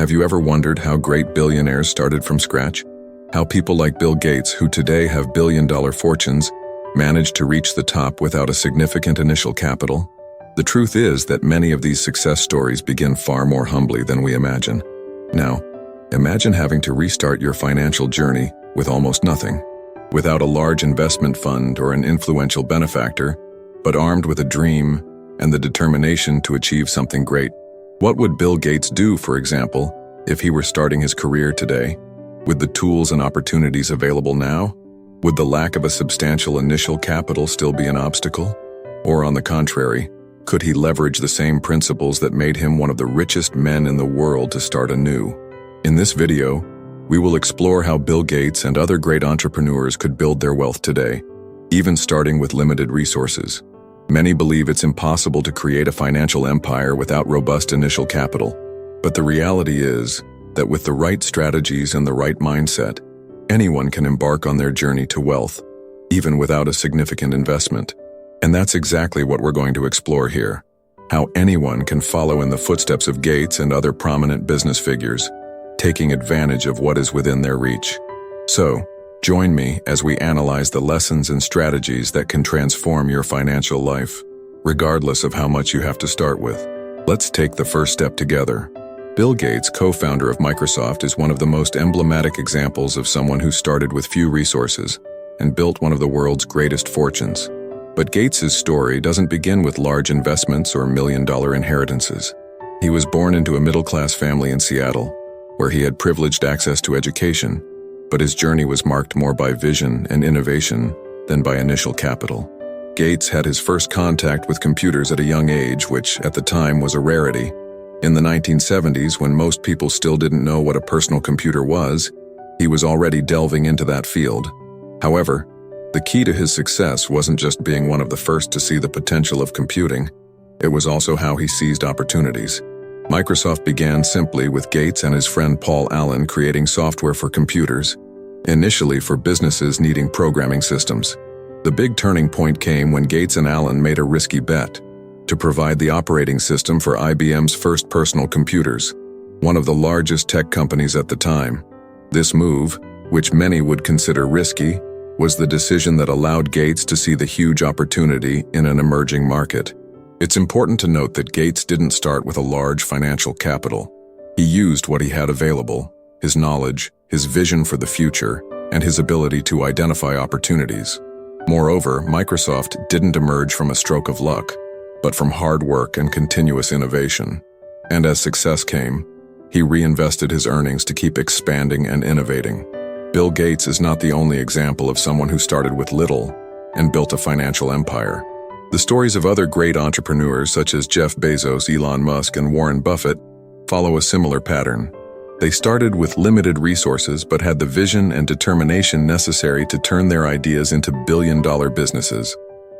Have you ever wondered how great billionaires started from scratch? How people like Bill Gates, who today have billion-dollar fortunes, managed to reach the top without a significant initial capital? The truth is that many of these success stories begin far more humbly than we imagine. Now, imagine having to restart your financial journey with almost nothing, without a large investment fund or an influential benefactor, but armed with a dream and the determination to achieve something great. What would Bill Gates do, for example, if he were starting his career today? With the tools and opportunities available now, would the lack of a substantial initial capital still be an obstacle? Or on the contrary, could he leverage the same principles that made him one of the richest men in the world to start anew? In this video, we will explore how Bill Gates and other great entrepreneurs could build their wealth today, even starting with limited resources. Many believe it's impossible to create a financial empire without robust initial capital. But the reality is that with the right strategies and the right mindset, anyone can embark on their journey to wealth, even without a significant investment. And that's exactly what we're going to explore here. How anyone can follow in the footsteps of Gates and other prominent business figures, taking advantage of what is within their reach. So, join me as we analyze the lessons and strategies that can transform your financial life, regardless of how much you have to start with. Let's take the first step together. Bill Gates, co-founder of Microsoft, is one of the most emblematic examples of someone who started with few resources and built one of the world's greatest fortunes. But Gates's story doesn't begin with large investments or million-dollar inheritances. He was born into a middle-class family in Seattle, where he had privileged access to education, but his journey was marked more by vision and innovation than by initial capital. Gates had his first contact with computers at a young age, which at the time was a rarity. In the 1970s, when most people still didn't know what a personal computer was, he was already delving into that field. However, the key to his success wasn't just being one of the first to see the potential of computing, it was also how he seized opportunities. Microsoft began simply with Gates and his friend Paul Allen creating software for computers, initially for businesses needing programming systems. The big turning point came when Gates and Allen made a risky bet to provide the operating system for IBM's first personal computers, one of the largest tech companies at the time. This move, which many would consider risky, was the decision that allowed Gates to see the huge opportunity in an emerging market. It's important to note that Gates didn't start with a large financial capital. He used what he had available, his knowledge, his vision for the future, and his ability to identify opportunities. Moreover, Microsoft didn't emerge from a stroke of luck, but from hard work and continuous innovation. And as success came, he reinvested his earnings to keep expanding and innovating. Bill Gates is not the only example of someone who started with little and built a financial empire. The stories of other great entrepreneurs such as Jeff Bezos, Elon Musk, and Warren Buffett follow a similar pattern. They started with limited resources but had the vision and determination necessary to turn their ideas into billion-dollar businesses.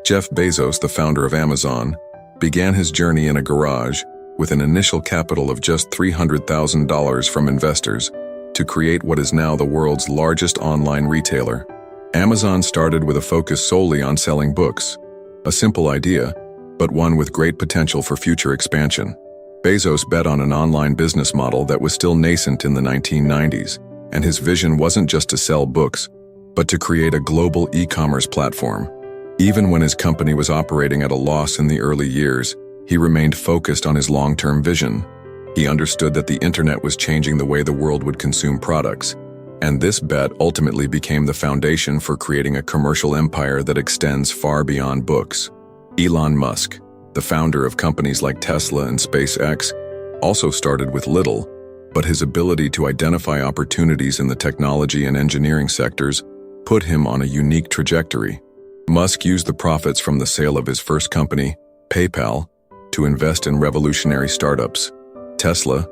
Jeff Bezos, the founder of Amazon, began his journey in a garage with an initial capital of just $300,000 from investors to create what is now the world's largest online retailer. Amazon started with a focus solely on selling books, a simple idea, but one with great potential for future expansion. Bezos bet on an online business model that was still nascent in the 1990s, and his vision wasn't just to sell books, but to create a global e-commerce platform. Even when his company was operating at a loss in the early years, he remained focused on his long-term vision. He understood that the internet was changing the way the world would consume products, and this bet ultimately became the foundation for creating a commercial empire that extends far beyond books. Elon Musk, the founder of companies like Tesla and SpaceX, also started with little, but his ability to identify opportunities in the technology and engineering sectors put him on a unique trajectory. Musk used the profits from the sale of his first company, PayPal, to invest in revolutionary startups. Tesla,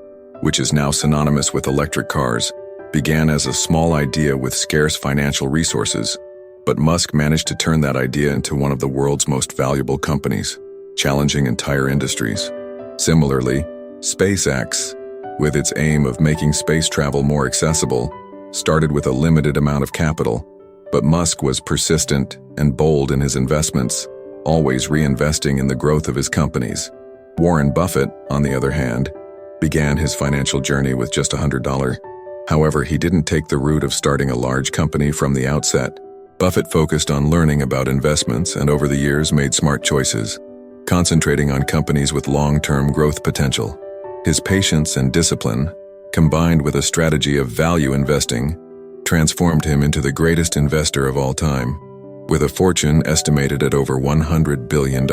which is now synonymous with electric cars, began as a small idea with scarce financial resources, but Musk managed to turn that idea into one of the world's most valuable companies, challenging entire industries. Similarly, SpaceX, with its aim of making space travel more accessible, started with a limited amount of capital, but Musk was persistent and bold in his investments, always reinvesting in the growth of his companies. Warren Buffett, on the other hand, began his financial journey with just $100. However, he didn't take the route of starting a large company from the outset. Buffett focused on learning about investments and over the years made smart choices, concentrating on companies with long-term growth potential. His patience and discipline, combined with a strategy of value investing, transformed him into the greatest investor of all time, with a fortune estimated at over $100 billion.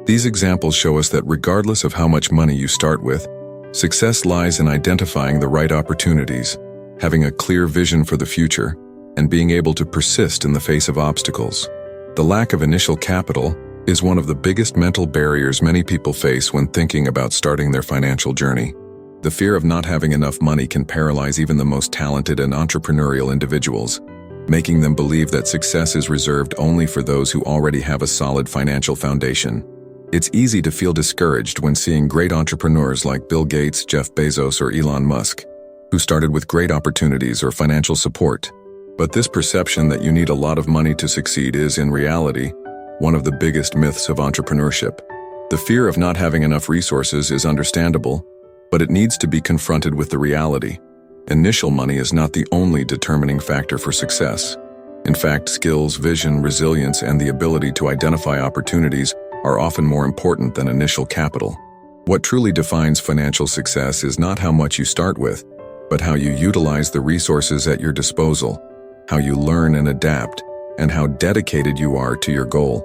These examples show us that regardless of how much money you start with, success lies in identifying the right opportunities, having a clear vision for the future, and being able to persist in the face of obstacles. The lack of initial capital is one of the biggest mental barriers many people face when thinking about starting their financial journey. The fear of not having enough money can paralyze even the most talented and entrepreneurial individuals, making them believe that success is reserved only for those who already have a solid financial foundation. It's easy to feel discouraged when seeing great entrepreneurs like Bill Gates, Jeff Bezos, or Elon Musk, who started with great opportunities or financial support. But this perception that you need a lot of money to succeed is, in reality, one of the biggest myths of entrepreneurship. The fear of not having enough resources is understandable, but it needs to be confronted with the reality. Initial money is not the only determining factor for success. In fact, skills, vision, resilience, and the ability to identify opportunities are often more important than initial capital. What truly defines financial success is not how much you start with, but how you utilize the resources at your disposal, how you learn and adapt, and how dedicated you are to your goal.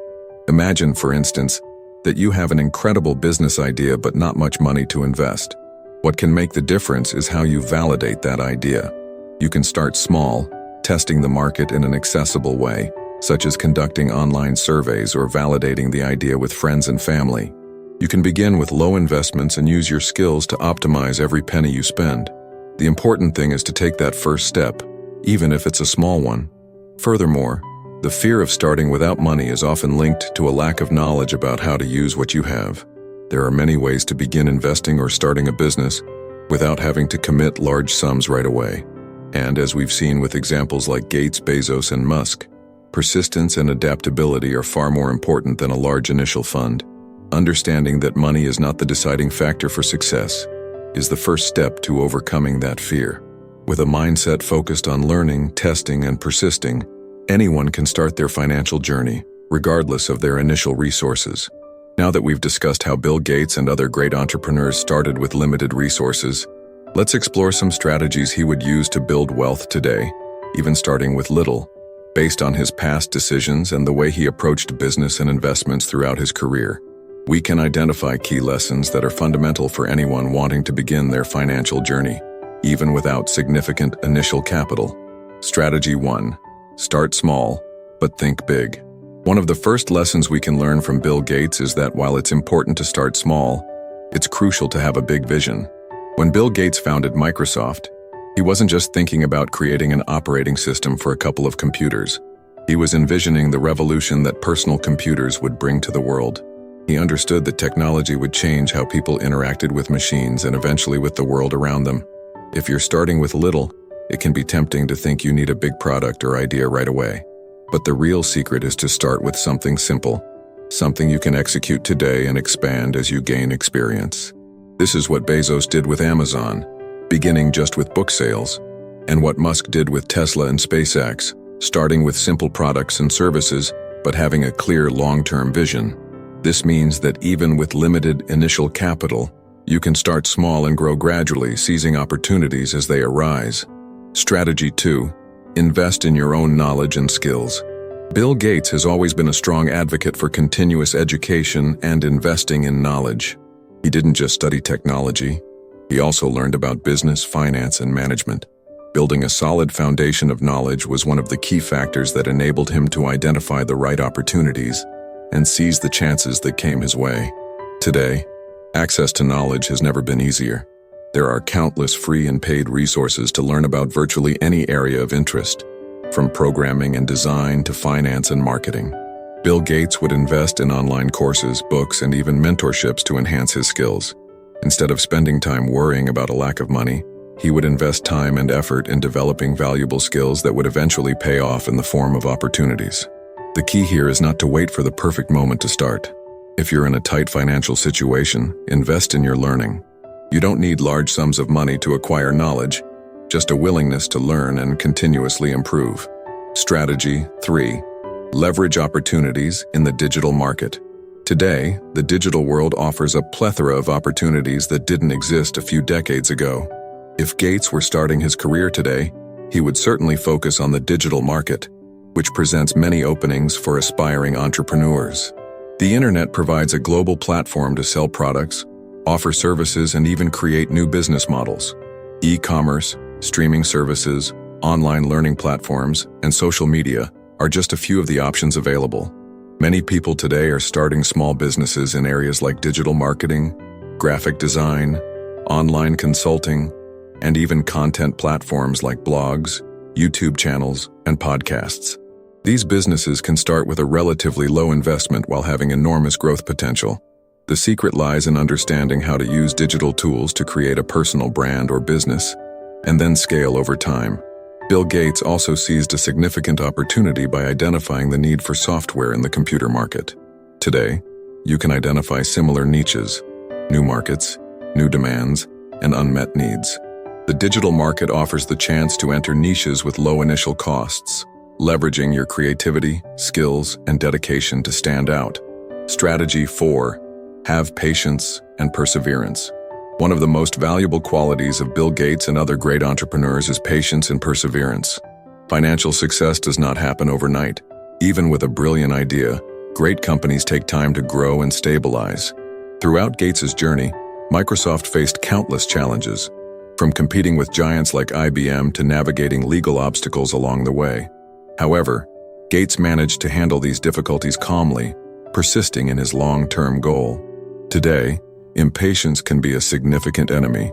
Imagine, for instance, that you have an incredible business idea but not much money to invest. What can make the difference is how you validate that idea. You can start small, testing the market in an accessible way, such as conducting online surveys or validating the idea with friends and family. You can begin with low investments and use your skills to optimize every penny you spend. The important thing is to take that first step, even if it's a small one. Furthermore, the fear of starting without money is often linked to a lack of knowledge about how to use what you have. There are many ways to begin investing or starting a business without having to commit large sums right away. And as we've seen with examples like Gates, Bezos, and Musk, persistence and adaptability are far more important than a large initial fund. Understanding that money is not the deciding factor for success is the first step to overcoming that fear. With a mindset focused on learning, testing, and persisting, anyone can start their financial journey, regardless of their initial resources. Now that we've discussed how Bill Gates and other great entrepreneurs started with limited resources, let's explore some strategies he would use to build wealth today, even starting with little, based on his past decisions and the way he approached business and investments throughout his career. We can identify key lessons that are fundamental for anyone wanting to begin their financial journey, even without significant initial capital. Strategy 1. Start small, but think big. One of the first lessons we can learn from Bill Gates is that while it's important to start small, it's crucial to have a big vision. When Bill Gates founded Microsoft, he wasn't just thinking about creating an operating system for a couple of computers. He was envisioning the revolution that personal computers would bring to the world. He understood that technology would change how people interacted with machines and eventually with the world around them. If you're starting with little, it can be tempting to think you need a big product or idea right away. But the real secret is to start with something simple, something you can execute today and expand as you gain experience. This is what Bezos did with Amazon, beginning just with book sales, and what Musk did with Tesla and SpaceX, starting with simple products and services, but having a clear long-term vision. This means that even with limited initial capital, you can start small and grow gradually, seizing opportunities as they arise. Strategy 2. Invest in your own knowledge and skills. Bill Gates has always been a strong advocate for continuous education and investing in knowledge. He didn't just study technology, he also learned about business, finance, and management. Building a solid foundation of knowledge was one of the key factors that enabled him to identify the right opportunities and seize the chances that came his way. Today, access to knowledge has never been easier. There are countless free and paid resources to learn about virtually any area of interest, from programming and design to finance and marketing. Bill Gates would invest in online courses, books, and even mentorships to enhance his skills. Instead of spending time worrying about a lack of money, he would invest time and effort in developing valuable skills that would eventually pay off in the form of opportunities. The key here is not to wait for the perfect moment to start. If you're in a tight financial situation, invest in your learning. You don't need large sums of money to acquire knowledge, just a willingness to learn and continuously improve. Strategy 3. Leverage opportunities in the digital market. Today, the digital world offers a plethora of opportunities that didn't exist a few decades ago. If Gates were starting his career today, he would certainly focus on the digital market, which presents many openings for aspiring entrepreneurs. The internet provides a global platform to sell products, offer services, and even create new business models. E-commerce, streaming services, online learning platforms, and social media are just a few of the options available. Many people today are starting small businesses in areas like digital marketing, graphic design, online consulting, and even content platforms like blogs, YouTube channels, and podcasts. These businesses can start with a relatively low investment while having enormous growth potential. The secret lies in understanding how to use digital tools to create a personal brand or business, and then scale over time. Bill Gates also seized a significant opportunity by identifying the need for software in the computer market. Today, you can identify similar niches, new markets, new demands, and unmet needs. The digital market offers the chance to enter niches with low initial costs, leveraging your creativity, skills, and dedication to stand out. Strategy 4. Have patience and perseverance. One of the most valuable qualities of Bill Gates and other great entrepreneurs is patience and perseverance. Financial success does not happen overnight. Even with a brilliant idea, great companies take time to grow and stabilize. Throughout Gates's journey, Microsoft faced countless challenges, from competing with giants like IBM to navigating legal obstacles along the way. However, Gates managed to handle these difficulties calmly, persisting in his long-term goal. Today, impatience can be a significant enemy.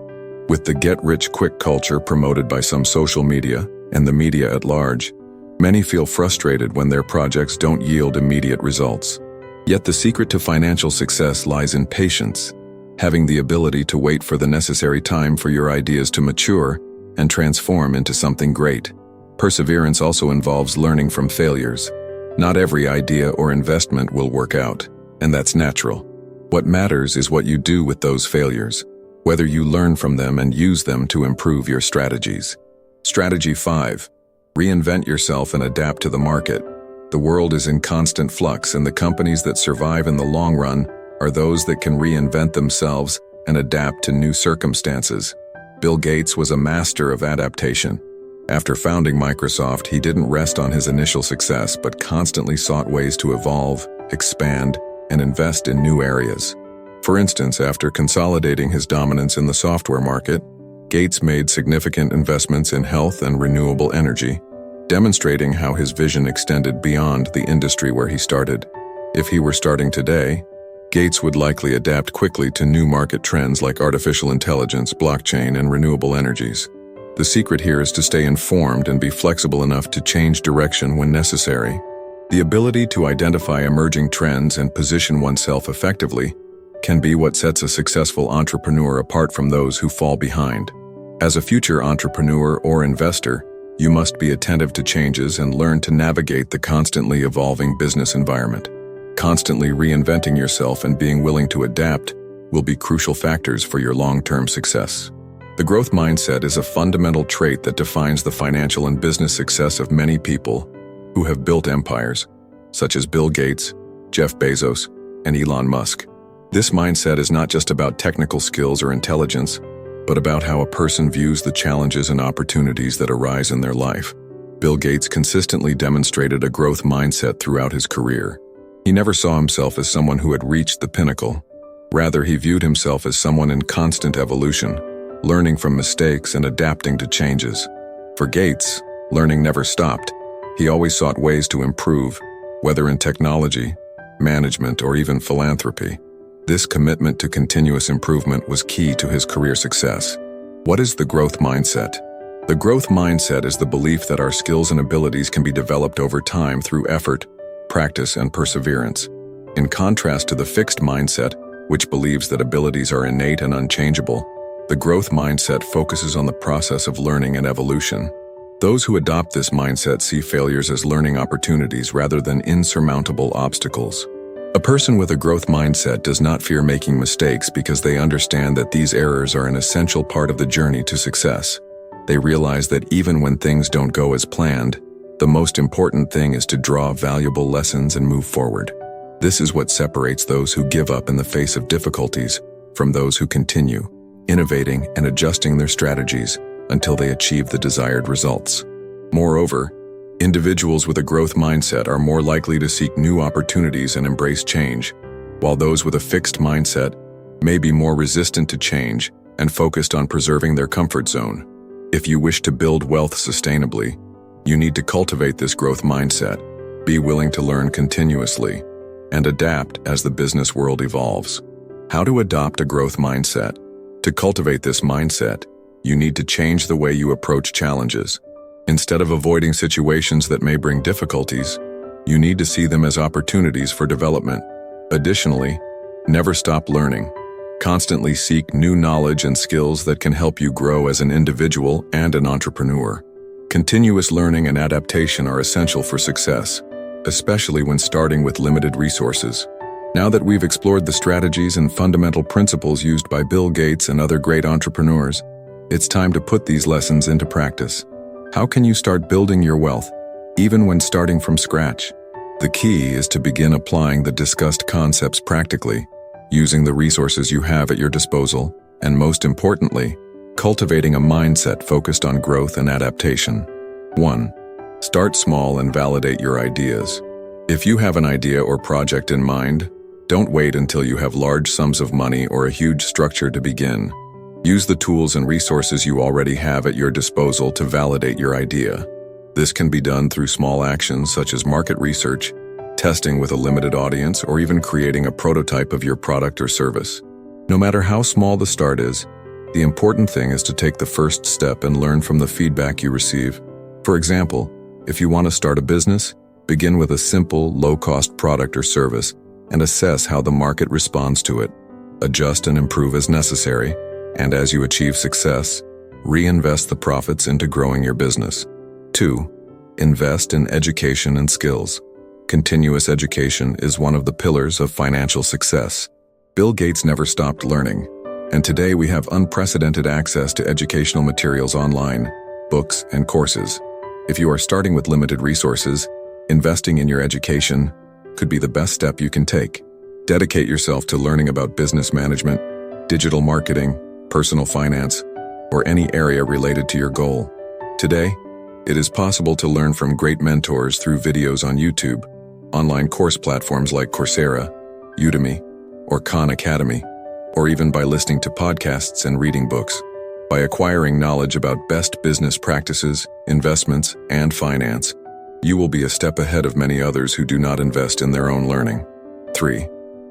With the get-rich-quick culture promoted by some social media and the media at large, many feel frustrated when their projects don't yield immediate results. Yet the secret to financial success lies in patience, having the ability to wait for the necessary time for your ideas to mature and transform into something great. Perseverance also involves learning from failures. Not every idea or investment will work out, and that's natural. What matters is what you do with those failures, whether you learn from them and use them to improve your strategies. Strategy 5. Reinvent yourself and adapt to the market. The world is in constant flux, and the companies that survive in the long run are those that can reinvent themselves and adapt to new circumstances. Bill Gates was a master of adaptation. After founding Microsoft, he didn't rest on his initial success, but constantly sought ways to evolve, expand, and invest in new areas. For instance, after consolidating his dominance in the software market, Gates made significant investments in health and renewable energy, demonstrating how his vision extended beyond the industry where he started. If he were starting today, Gates would likely adapt quickly to new market trends like artificial intelligence, blockchain, and renewable energies. The secret here is to stay informed and be flexible enough to change direction when necessary. The ability to identify emerging trends and position oneself effectively can be what sets a successful entrepreneur apart from those who fall behind. As a future entrepreneur or investor, you must be attentive to changes and learn to navigate the constantly evolving business environment. Constantly reinventing yourself and being willing to adapt will be crucial factors for your long-term success. The growth mindset is a fundamental trait that defines the financial and business success of many people who have built empires, such as Bill Gates, Jeff Bezos, and Elon Musk. This mindset is not just about technical skills or intelligence, but about how a person views the challenges and opportunities that arise in their life. Bill Gates consistently demonstrated a growth mindset throughout his career. He never saw himself as someone who had reached the pinnacle. Rather, he viewed himself as someone in constant evolution, learning from mistakes and adapting to changes. For Gates, learning never stopped. He always sought ways to improve, whether in technology, management, or even philanthropy. This commitment to continuous improvement was key to his career success. What is the growth mindset? The growth mindset is the belief that our skills and abilities can be developed over time through effort, practice, and perseverance. In contrast to the fixed mindset, which believes that abilities are innate and unchangeable, the growth mindset focuses on the process of learning and evolution. Those who adopt this mindset see failures as learning opportunities rather than insurmountable obstacles. A person with a growth mindset does not fear making mistakes because they understand that these errors are an essential part of the journey to success. They realize that even when things don't go as planned, the most important thing is to draw valuable lessons and move forward. This is what separates those who give up in the face of difficulties from those who continue, innovating and adjusting their strategies until they achieve the desired results. Moreover, individuals with a growth mindset are more likely to seek new opportunities and embrace change, while those with a fixed mindset may be more resistant to change and focused on preserving their comfort zone. If you wish to build wealth sustainably, you need to cultivate this growth mindset, be willing to learn continuously, and adapt as the business world evolves. How to adopt a growth mindset? To cultivate this mindset, you need to change the way you approach challenges. Instead of avoiding situations that may bring difficulties, you need to see them as opportunities for development. Additionally, never stop learning. Constantly seek new knowledge and skills that can help you grow as an individual and an entrepreneur. Continuous learning and adaptation are essential for success, especially when starting with limited resources. Now that we've explored the strategies and fundamental principles used by Bill Gates and other great entrepreneurs, it's time to put these lessons into practice. How can you start building your wealth, even when starting from scratch? The key is to begin applying the discussed concepts practically, using the resources you have at your disposal, and most importantly, cultivating a mindset focused on growth and adaptation. 1. Start small and validate your ideas. If you have an idea or project in mind, don't wait until you have large sums of money or a huge structure to begin. Use the tools and resources you already have at your disposal to validate your idea. This can be done through small actions such as market research, testing with a limited audience, or even creating a prototype of your product or service. No matter how small the start is, the important thing is to take the first step and learn from the feedback you receive. For example, if you want to start a business, begin with a simple, low-cost product or service and assess how the market responds to it. Adjust and improve as necessary, and as you achieve success, reinvest the profits into growing your business. 2. Invest in education and skills. Continuous education is one of the pillars of financial success. Bill Gates never stopped learning, and today we have unprecedented access to educational materials online, books, and courses. If you are starting with limited resources, investing in your education could be the best step you can take. Dedicate yourself to learning about business management, digital marketing, personal finance, or any area related to your goal. Today, it is possible to learn from great mentors through videos on YouTube, online course platforms like Coursera, Udemy, or Khan Academy, or even by listening to podcasts and reading books. By acquiring knowledge about best business practices, investments, and finance, you will be a step ahead of many others who do not invest in their own learning. 3.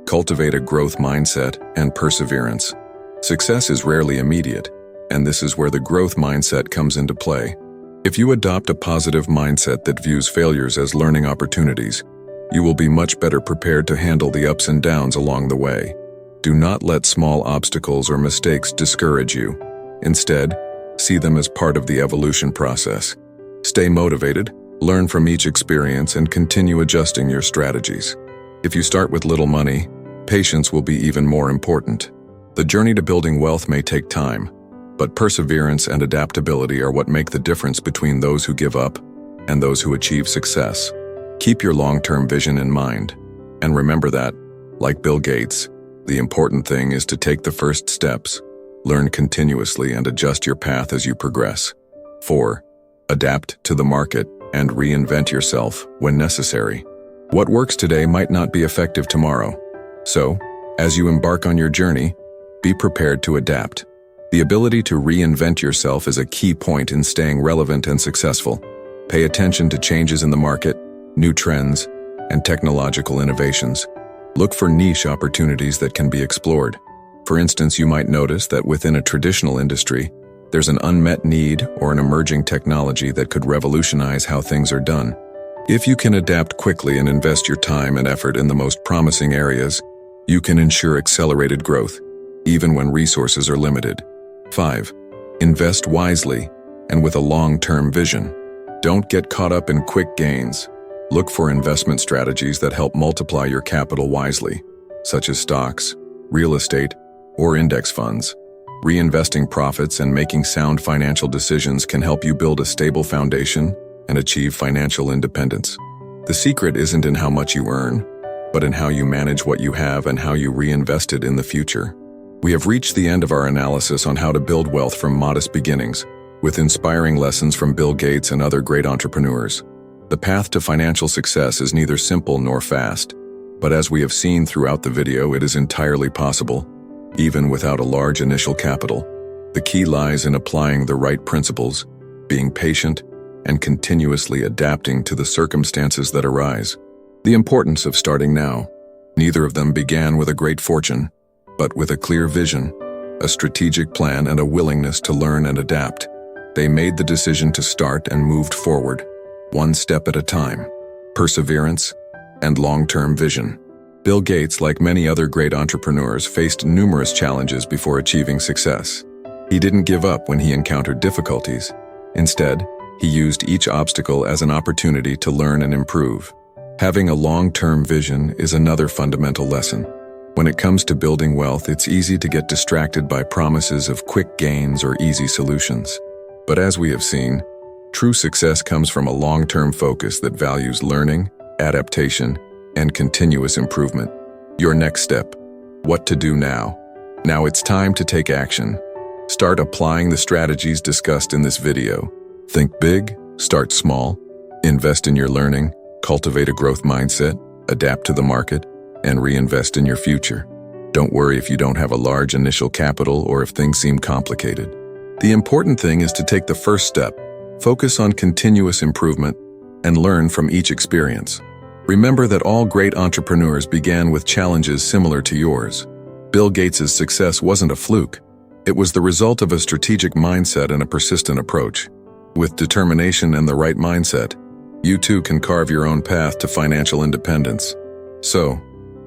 Cultivate a growth mindset and perseverance. Success is rarely immediate, and this is where the growth mindset comes into play. If you adopt a positive mindset that views failures as learning opportunities, you will be much better prepared to handle the ups and downs along the way. Do not let small obstacles or mistakes discourage you. Instead, see them as part of the evolution process. Stay motivated, learn from each experience, and continue adjusting your strategies. If you start with little money, patience will be even more important. The journey to building wealth may take time, but perseverance and adaptability are what make the difference between those who give up and those who achieve success. Keep your long-term vision in mind, and remember that, like Bill Gates, the important thing is to take the first steps, learn continuously, and adjust your path as you progress. 4. Adapt to the market and reinvent yourself when necessary. What works today might not be effective tomorrow. So, as you embark on your journey, be prepared to adapt. The ability to reinvent yourself is a key point in staying relevant and successful. Pay attention to changes in the market, new trends, and technological innovations. Look for niche opportunities that can be explored. For instance, you might notice that within a traditional industry, there's an unmet need or an emerging technology that could revolutionize how things are done. If you can adapt quickly and invest your time and effort in the most promising areas, you can ensure accelerated growth, even when resources are limited. 5. Invest wisely and with a long-term vision. Don't get caught up in quick gains. Look for investment strategies that help multiply your capital wisely, such as stocks, real estate, or index funds. Reinvesting profits and making sound financial decisions can help you build a stable foundation and achieve financial independence. The secret isn't in how much you earn, but in how you manage what you have and how you reinvest it in the future. We have reached the end of our analysis on how to build wealth from modest beginnings, with inspiring lessons from Bill Gates and other great entrepreneurs. The path to financial success is neither simple nor fast, but as we have seen throughout the video, it is entirely possible, even without a large initial capital. The key lies in applying the right principles, being patient, and continuously adapting to the circumstances that arise. The importance of starting now. Neither of them began with a great fortune, but with a clear vision, a strategic plan, and a willingness to learn and adapt. They made the decision to start and moved forward, one step at a time. Perseverance and long-term vision. Bill Gates, like many other great entrepreneurs, faced numerous challenges before achieving success. He didn't give up when he encountered difficulties. Instead, he used each obstacle as an opportunity to learn and improve. Having a long-term vision is another fundamental lesson. When it comes to building wealth, it's easy to get distracted by promises of quick gains or easy solutions. But as we have seen, true success comes from a long-term focus that values learning, adaptation, and continuous improvement. Your next step. What to do now? Now it's time to take action. Start applying the strategies discussed in this video. Think big, start small, invest in your learning, cultivate a growth mindset, adapt to the market, and reinvest in your future. Don't worry if you don't have a large initial capital or if things seem complicated. The important thing is to take the first step, focus on continuous improvement, and learn from each experience. Remember that all great entrepreneurs began with challenges similar to yours. Bill Gates' success wasn't a fluke. It was the result of a strategic mindset and a persistent approach. With determination and the right mindset, you too can carve your own path to financial independence. So,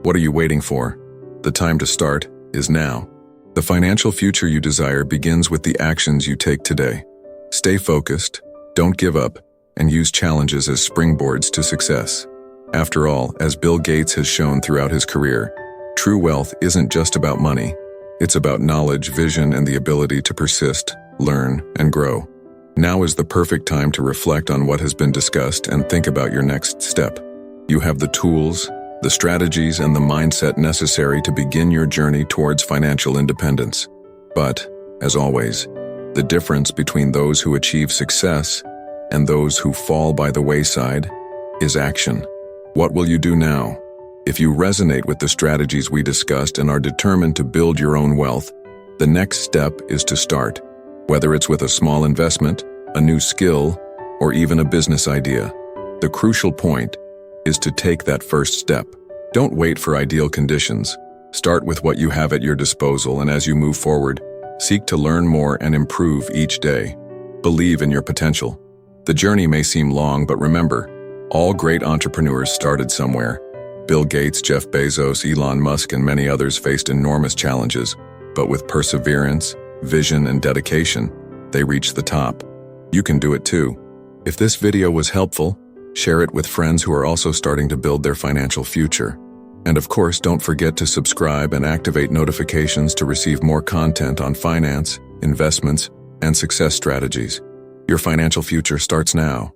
what are you waiting for? The time to start is now. The financial future you desire begins with the actions you take today. Stay focused, don't give up, and use challenges as springboards to success. After all, as Bill Gates has shown throughout his career, true wealth isn't just about money. It's about knowledge, vision, and the ability to persist, learn, and grow. Now is the perfect time to reflect on what has been discussed and think about your next step. You have the tools, the strategies, and the mindset necessary to begin your journey towards financial independence. But, as always, the difference between those who achieve success and those who fall by the wayside is action. What will you do now? If you resonate with the strategies we discussed and are determined to build your own wealth, the next step is to start. Whether it's with a small investment, a new skill, or even a business idea, the crucial point is to take that first step. Don't wait for ideal conditions. Start with what you have at your disposal, and as you move forward, seek to learn more and improve each day. Believe in your potential. The journey may seem long, but remember, all great entrepreneurs started somewhere. Bill Gates, Jeff Bezos, Elon Musk, and many others faced enormous challenges, but with perseverance, vision, and dedication, they reached the top. You can do it too. If this video was helpful, share it with friends who are also starting to build their financial future. And of course, don't forget to subscribe and activate notifications to receive more content on finance, investments, and success strategies. Your financial future starts now.